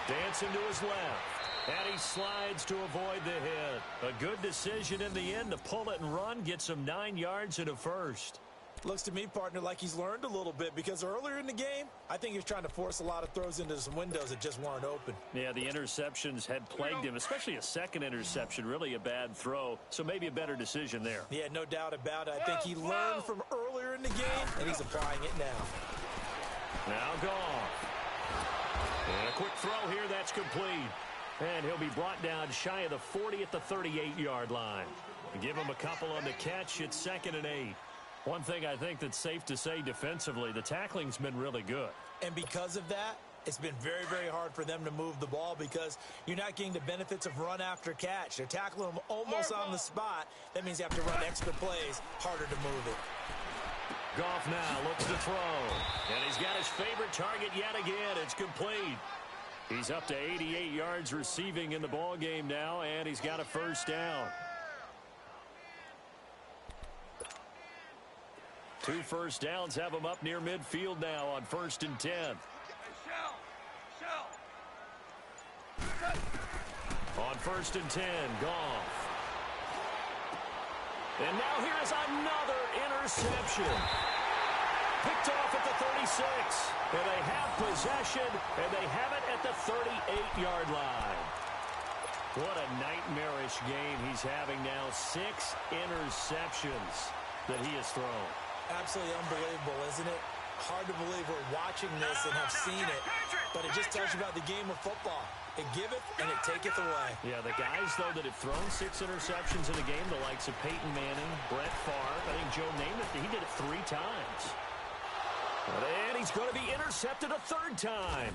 Dancing to his left. And he slides to avoid the hit. A good decision in the end to pull it and run. Gets him 9 yards and a 1st. Looks to me, partner, like he's learned a little bit because earlier in the game, I think he was trying to force a lot of throws into some windows that just weren't open. Yeah, the interceptions had plagued him, especially a 2nd interception, really a bad throw, so maybe a better decision there. Yeah, no doubt about it. I think he learned from earlier in the game, and he's applying it now. Now gone. And a quick throw here, that's complete. And he'll be brought down shy of the 40 at the 38-yard line. Give him a couple on the catch, it's 2nd and 8. One thing I think that's safe to say defensively, the tackling's been really good. And because of that, it's been very, very hard for them to move the ball because you're not getting the benefits of run after catch. They're tackling them almost on the spot. That means you have to run extra plays, harder to move it. Goff now looks to throw. And he's got his favorite target yet again. It's complete. He's up to 88 yards receiving in the ball game now, and he's got a 1st down. 2 first downs have him up near midfield now on 1st and 10. On 1st and 10, Goff. And now here is another interception. Picked off at the 36. And they have possession, and they have it at the 38-yard line. What a nightmarish game he's having now. 6 interceptions that he has thrown. Absolutely unbelievable, isn't it? Hard to believe we're watching this and have seen it, but it just tells you about the game of football. It giveth and it taketh away. Yeah, the guys, though, that have thrown 6 interceptions in a game, the likes of Peyton Manning, Brett Favre, I think Joe Namath, he did it 3 times. And he's going to be intercepted a 3rd time.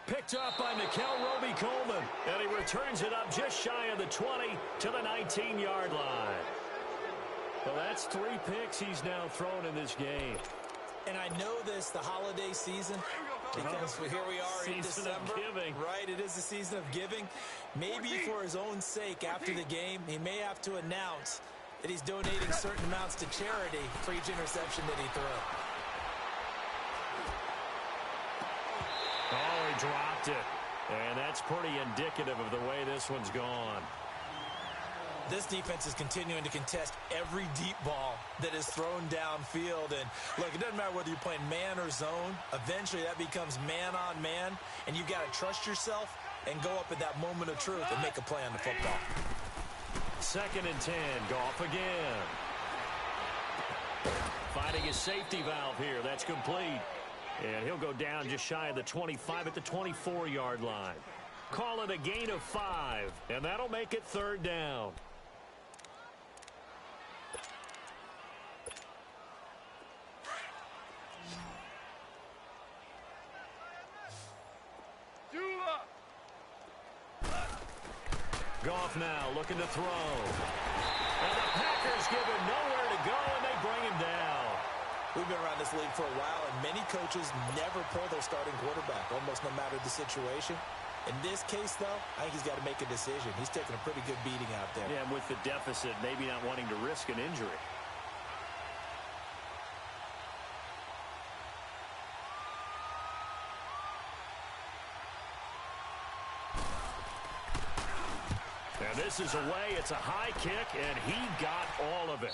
Picked up by Nikel Roby-Coleman. And he returns it up just shy of the 20 to the 19-yard line. Well, that's 3 picks he's now thrown in this game. And I know this, the holiday season, because here we are in December. Season of giving. Right, it is the season of giving. Maybe for his own sake after the game, he may have to announce that he's donating certain amounts to charity for each interception that he throws. Oh, he dropped it. And that's pretty indicative of the way this one's gone. This defense is continuing to contest every deep ball that is thrown downfield. And, look, it doesn't matter whether you're playing man or zone. Eventually, that becomes man-on-man, and you've got to trust yourself and go up at that moment of truth and make a play on the football. 2nd and 10. Goff again. Finding his safety valve here. That's complete. And he'll go down just shy of the 25 at the 24-yard line. Call it a gain of 5, and that'll make it 3rd down. Goff now looking to throw. And the Packers give him nowhere to go, and they bring him down. We've been around this league for a while, and many coaches never pull their starting quarterback, almost no matter the situation. In this case, though, I think he's got to make a decision. He's taking a pretty good beating out there. Yeah, and with the deficit, maybe not wanting to risk an injury. And this is away. It's a high kick, and he got all of it.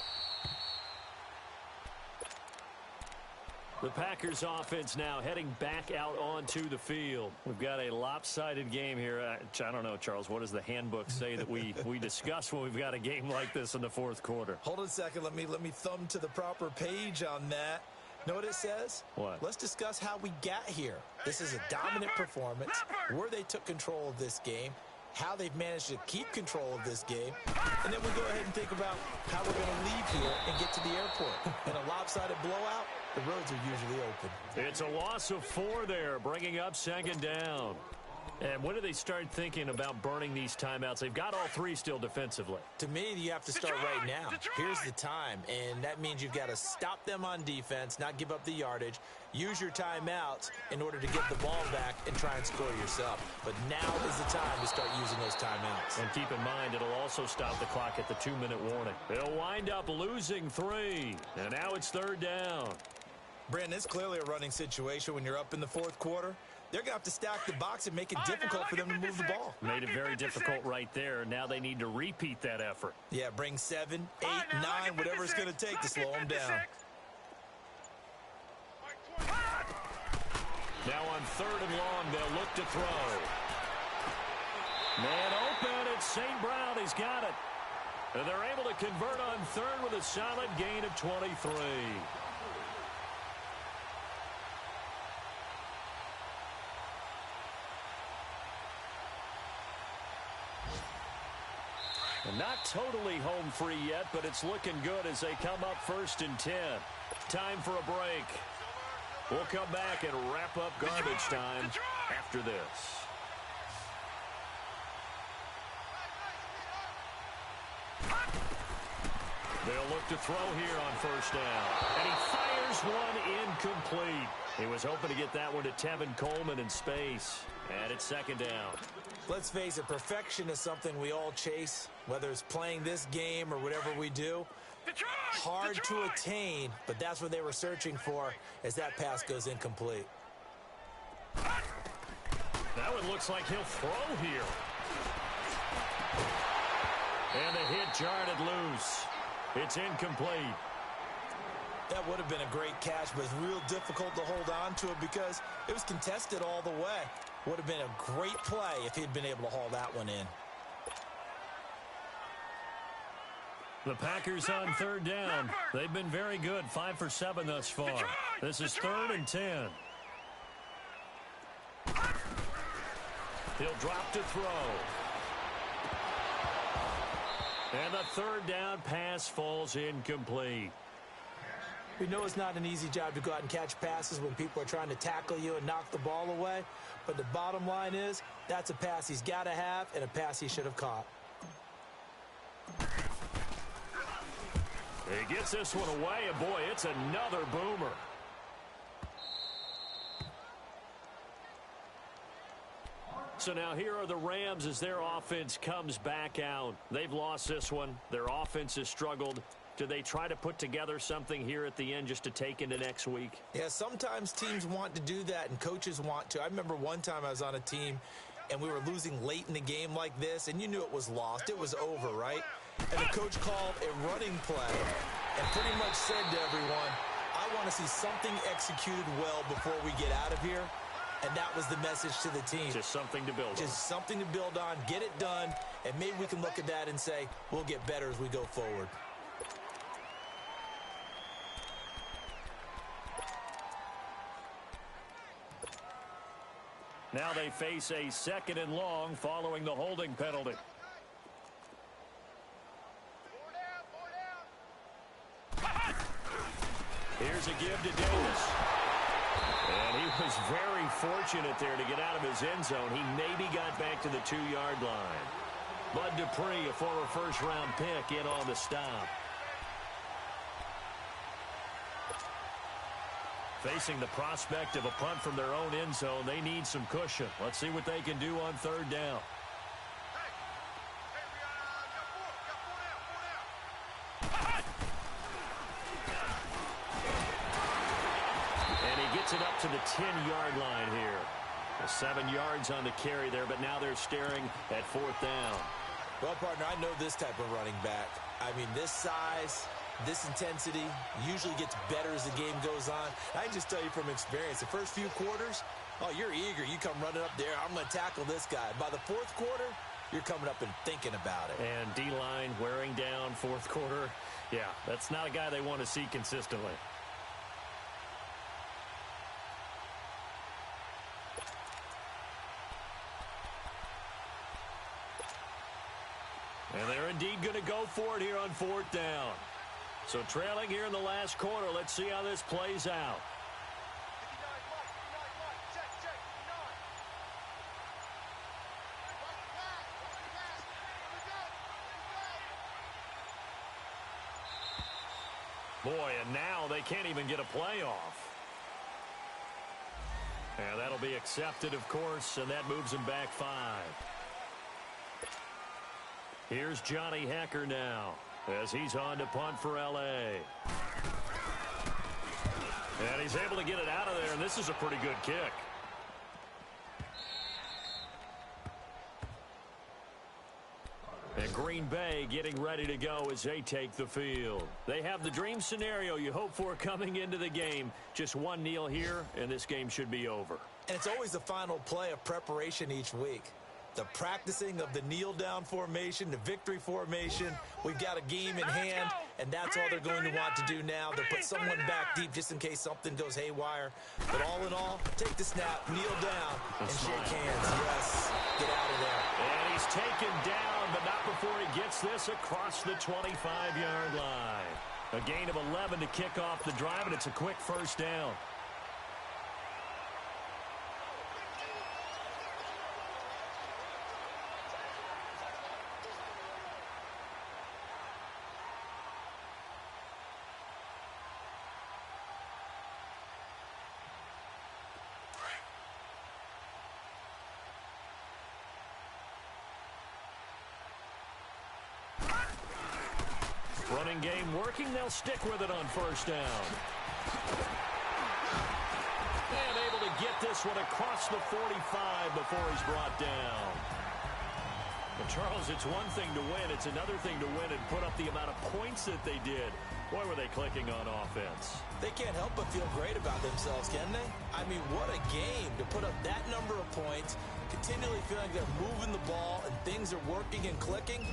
The Packers offense now heading back out onto the field. We've got a lopsided game here. I don't know, Charles, what does the handbook say that we discuss when we've got a game like this in the 4th quarter? Hold on a second. Let me thumb to the proper page on that. Know what it says? What? Let's discuss how we got here. This is a dominant performance, where they took control of this game, how they've managed to keep control of this game, and then we go ahead and think about how we're going to leave here and get to the airport. In a lopsided blowout, the roads are usually open. It's a loss of 4 there, bringing up 2nd down. And when do they start thinking about burning these timeouts? They've got all 3 still defensively. To me, you have to start right now. Here's the time, and that means you've got to stop them on defense, not give up the yardage, use your timeouts in order to get the ball back and try and score yourself. But now is the time to start using those timeouts. And keep in mind, it'll also stop the clock at the 2-minute warning. They'll wind up losing 3, and now it's 3rd down. Brandon, it's clearly a running situation when you're up in the 4th quarter. They're going to have to stack the box and make it difficult for them to move the ball. Made it very difficult right there. Now they need to repeat that effort. Yeah, bring 7, 8, 9, whatever it's going to take to slow them down. Now on 3rd and long, they'll look to throw. Man open, it's St. Brown. He's got it. And they're able to convert on 3rd with a solid gain of 23. And not totally home free yet, but it's looking good as they come up 1st and 10. Time for a break. We'll come back and wrap up garbage time after this. They'll look to throw here on 1st down. And he fires one incomplete. He was hoping to get that one to Tevin Coleman in space. And it's 2nd down. Let's face it, perfection is something we all chase, whether it's playing this game or whatever we do. Hard to attain, but that's what they were searching for as that pass goes incomplete. That one looks like he'll throw here. And the hit jarred it loose. It's incomplete. That would have been a great catch, but it's real difficult to hold on to it because it was contested all the way. Would have been a great play if he'd been able to haul that one in. The Packers on 3rd down. They've been very good, 5 for 7 thus far. This is 3rd and 10. He'll drop to throw. And the 3rd down pass falls incomplete. We know it's not an easy job to go out and catch passes when people are trying to tackle you and knock the ball away. But the bottom line is, that's a pass he's got to have and a pass he should have caught. He gets this one away, and boy, it's another boomer. So now here are the Rams as their offense comes back out. They've lost this one. Their offense has struggled. Do they try to put together something here at the end just to take into next week? Yeah, sometimes teams want to do that and coaches want to. I remember one time I was on a team and we were losing late in the game like this, and you knew it was lost. It was over, right? And the coach called a running play and pretty much said to everyone, I want to see something executed well before we get out of here. And that was the message to the team. Just something to build on. Just something to build on, get it done, and maybe we can look at that and say, we'll get better as we go forward. Now they face a 2nd and long following the holding penalty. Here's a give to Davis. And he was very fortunate there to get out of his end zone. He maybe got back to the 2-yard line. Bud Dupree, a former first-round pick, in on the stop. Facing the prospect of a punt from their own end zone, they need some cushion. Let's see what they can do on 3rd down. And he gets it up to the 10-yard line here. 7 yards on the carry there, but now they're staring at 4th down. Well, partner, I know this type of running back. I mean, this size, this intensity usually gets better as the game goes on. I can just tell you from experience, the first few quarters, oh, you're eager. You come running up there, I'm going to tackle this guy. By the 4th quarter, you're coming up and thinking about it. And D-line wearing down 4th quarter. Yeah, that's not a guy they want to see consistently. And they're indeed going to go for it here on 4th down. So trailing here in the last quarter. Let's see how this plays out. Boy, and now they can't even get a playoff. And that'll be accepted, of course, and that moves them back 5. Here's Johnny Hecker now as he's on to punt for L.A. And he's able to get it out of there, and this is a pretty good kick. And Green Bay getting ready to go as they take the field. They have the dream scenario you hope for coming into the game. Just one kneel here, and this game should be over. And it's always the final play of preparation each week. The practicing of the kneel-down formation, the victory formation. We've got a game in hand, and that's all they're going to want to do now. They'll put someone back deep just in case something goes haywire. But all in all, take the snap, kneel down, and shake hands. Yes, get out of there. And he's taken down, but not before he gets this across the 25-yard line. A gain of 11 to kick off the drive, and it's a quick 1st down. Running game working. They'll stick with it on 1st down. And able to get this one across the 45 before he's brought down. But Charles, it's one thing to win. It's another thing to win and put up the amount of points that they did. Boy, were they clicking on offense. They can't help but feel great about themselves, can they? I mean, what a game to put up that number of points, continually feeling they're moving the ball and things are working and clicking.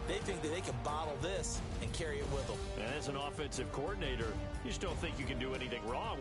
They think that they can bottle this and carry it with them. And as an offensive coordinator, you just don't think you can do anything wrong.